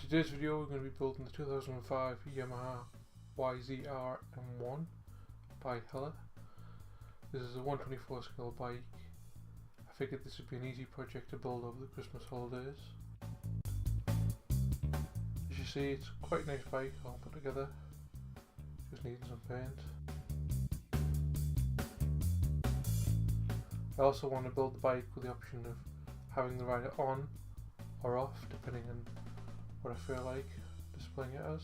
today's video we're going to be building the 2005 Yamaha YZR-M1 by Hella. This is a 124 scale bike. I figured this would be an easy project to build over the Christmas holidays. As you see, it's quite a nice bike all put together, just needing some paint. I also want to build the bike with the option of having the rider on or off depending on what I feel like displaying it as.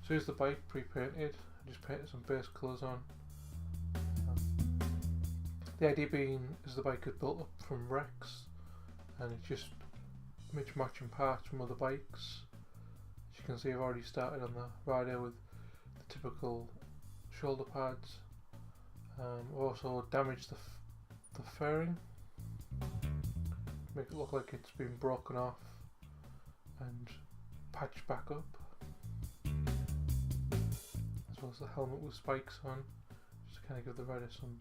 So here's the bike pre-painted. I just painted some base colours on. The idea being is the bike is built up from wrecks and it's just matching parts from other bikes. As you can see, I've already started on the rider with the typical shoulder pads. I've also damaged the fairing to make it look like it's been broken off and patched back up, as well as the helmet with spikes on, just to kind of give the rider some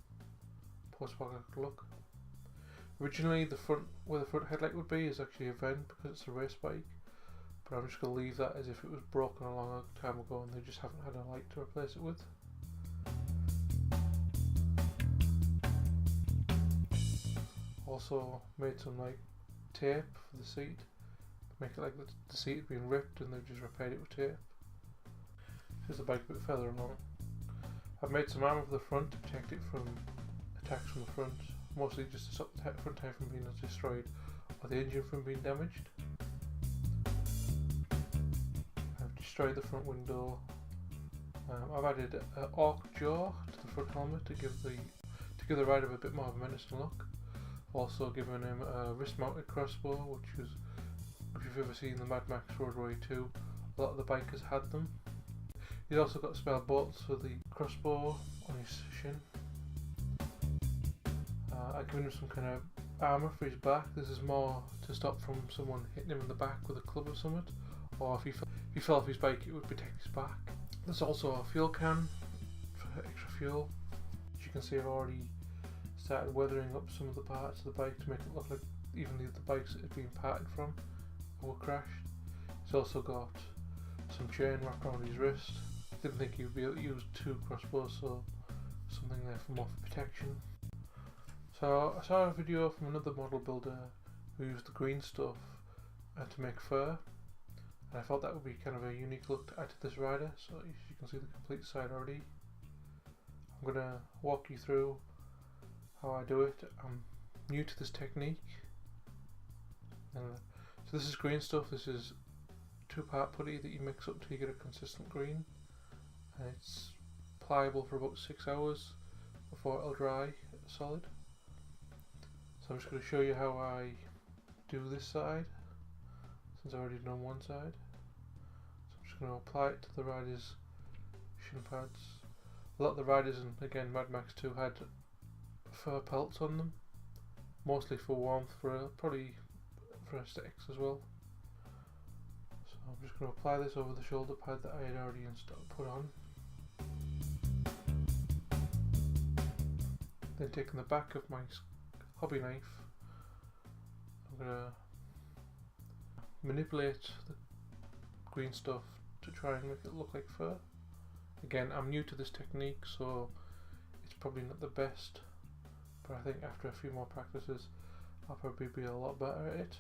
post-apocalyptic look. Originally where the front headlight would be is actually a vent because it's a race bike, but I'm just going to leave that as if it was broken a long time ago and they just haven't had a light to replace it with. Also made some like tape for the seat, make it like the seat had been ripped and they've just repaired it with tape. Here's the bike a bit further along. I've made some armour for the front to protect it from attacks from the front, mostly just to stop the front tyre from being destroyed or the engine from being damaged. I've destroyed the front window. I've added an arc jaw to the front helmet to give the rider a bit more of a menacing look. Also given him a wrist-mounted crossbow, which is, if you've ever seen the Mad Max Road Warrior 2, a lot of the bikers had them. He's also got spare bolts for the crossbow on his shin. I've given him some kind of armour for his back. This is more to stop from someone hitting him in the back with a club or something, or if he fell off his bike it would protect his back. There's also a fuel can for extra fuel. As you can see, I've already started weathering up some of the parts of the bike to make it look like even the bikes it had been parted from were crashed. He's also got some chain wrapped around his wrist. Didn't think he would be able to use two crossbows, so something there for more protection. So I saw a video from another model builder who used the green stuff to make fur, and I thought that would be kind of a unique look to add to this rider. So as you can see the complete side already. I'm going to walk you through how I do it. I'm new to this technique. So this is green stuff. This is 2-part putty that you mix up till you get a consistent green, and it's pliable for about 6 hours before it'll dry solid. So I'm just going to show you how I do this side, since I've already done one side. So I'm just going to apply it to the rider's shin pads. A lot of the riders, and again Mad Max 2, had fur pelts on them, mostly for warmth, probably for aesthetics as well. So I'm just going to apply this over the shoulder pad that I had already put on. Then taking the back of my hobby knife, I'm going to manipulate the green stuff to try and make it look like fur. Again, I'm new to this technique, so it's probably not the best, but I think after a few more practices I'll probably be a lot better at it.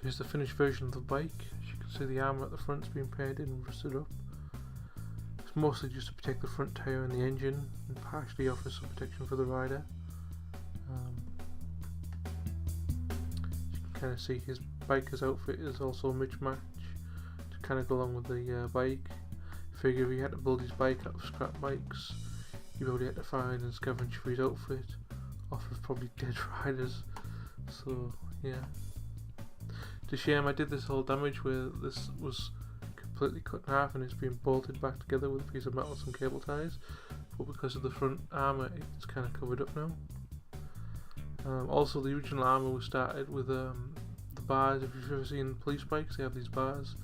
here's the finished version of the bike. As you can see, the armour at the front's been painted and rusted up. It's mostly just to protect the front tyre and the engine, and partially offers some protection for the rider. You can kind of see his biker's outfit is also a mismatch to kind of go along with the bike. Figure if he had to build his bike out of scrap bikes, he probably had to find and scavenge for his outfit off of probably dead riders. So yeah, it's a shame I did this whole damage where this was completely cut in half and it's been bolted back together with a piece of metal and some cable ties, but because of the front armour it's kind of covered up now. Also, the original armour was started with the bars. If you've ever seen police bikes, they have these bars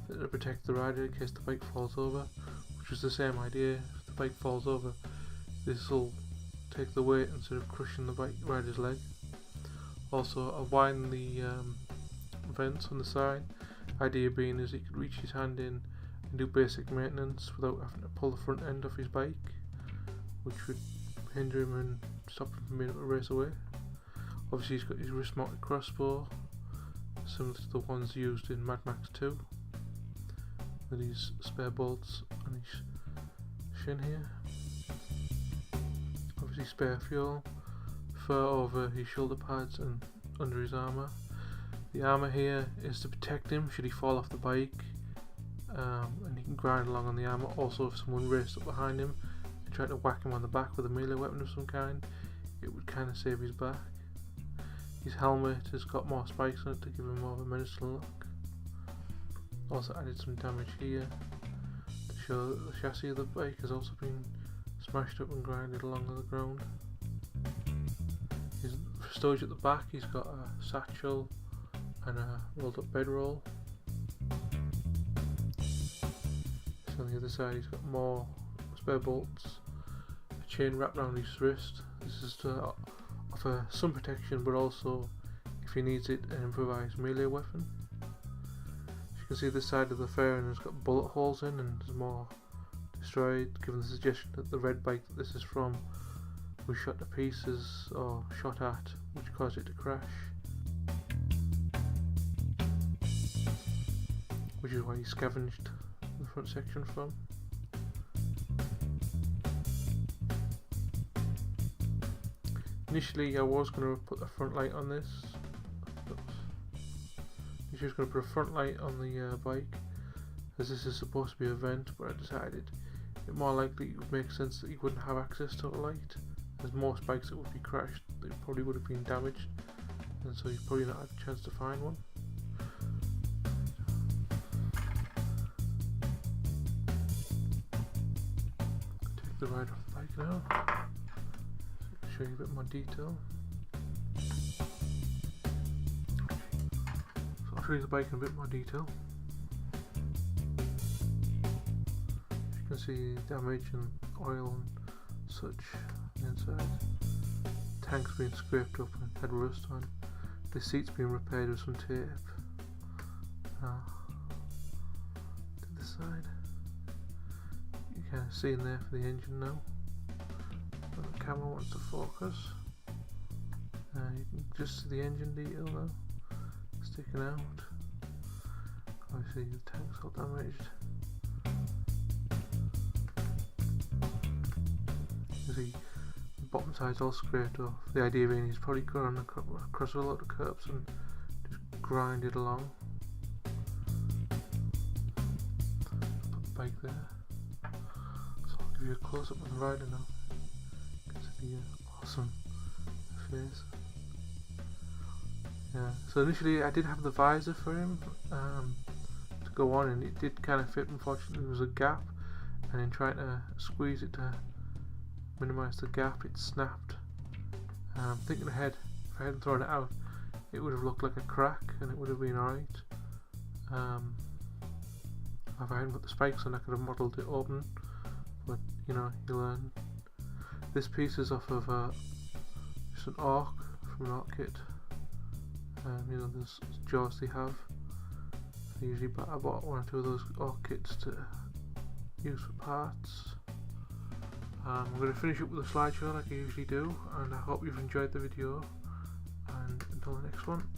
that protect the rider in case the bike falls over, which is the same idea. If the bike falls over, this will take the weight instead of crushing the bike rider's leg. Also, I've widened the vents on the side, idea being is he could reach his hand in and do basic maintenance without having to pull the front end off his bike, which would hinder him and stop him from being able to race away. Obviously he's got his wrist mounted crossbow, similar to the ones used in Mad Max 2, with these spare bolts on his shin here. Obviously spare fuel, fur over his shoulder pads and under his armour. The armour here is to protect him should he fall off the bike, and he can grind along on the armour. Also, if someone raced up behind him and tried to whack him on the back with a melee weapon of some kind, it would kind of save his back. His helmet has got more spikes on it to give him more of a menacing look. Also added some damage here to show that the chassis of the bike has also been smashed up and grinded along the ground. For storage at the back, he's got a satchel and a rolled up bedroll. So on the other side he's got more spare bolts, a chain wrapped around his wrist. This is to offer some protection, but also, if he needs it, an improvised melee weapon. As you can see, this side of the fairing has got bullet holes in and is more destroyed, given the suggestion that the red bike that this is from was shot to pieces or shot at, which caused it to crash. Which is why he scavenged the front section from. Initially I was going to put a front light on this. I was going to put a front light on the bike, as this is supposed to be a vent, but I decided it more likely it would make sense that you wouldn't have access to a light, as most bikes that would be crashed, they probably would have been damaged, and so you've probably not had a chance to find one. Take the ride off the bike now, so show you a bit more detail. So I'll show you the bike in a bit more detail. As you can see, damage and oil and such on the inside. Tank's been scraped up and had rust on. The seat's been repaired with some tape. To this side, you can kind of see in there for the engine now. When the camera wants to focus, you can just see the engine detail now sticking out. Obviously the tank's all damaged. You see the bottom side's all scraped off. The idea being he's probably gone across a lot of curbs and just grinded along. Put the bike there. So I'll give you a close up of the rider now. You can see the awesome face. Yeah, so initially I did have the visor for him to go on, and it did kind of fit. Unfortunately there was a gap, and in trying to squeeze it to minimise the gap, it snapped. Thinking ahead, if I hadn't thrown it out, it would have looked like a crack and it would have been alright. If I hadn't put the spikes on, I could have modelled it open, but you know, you learn. This piece is off of just an arc from an arc kit. You know, there's jaws they have. I bought one or two of those arc kits to use for parts. I'm going to finish up with a slideshow like I usually do, and I hope you've enjoyed the video, and until the next one.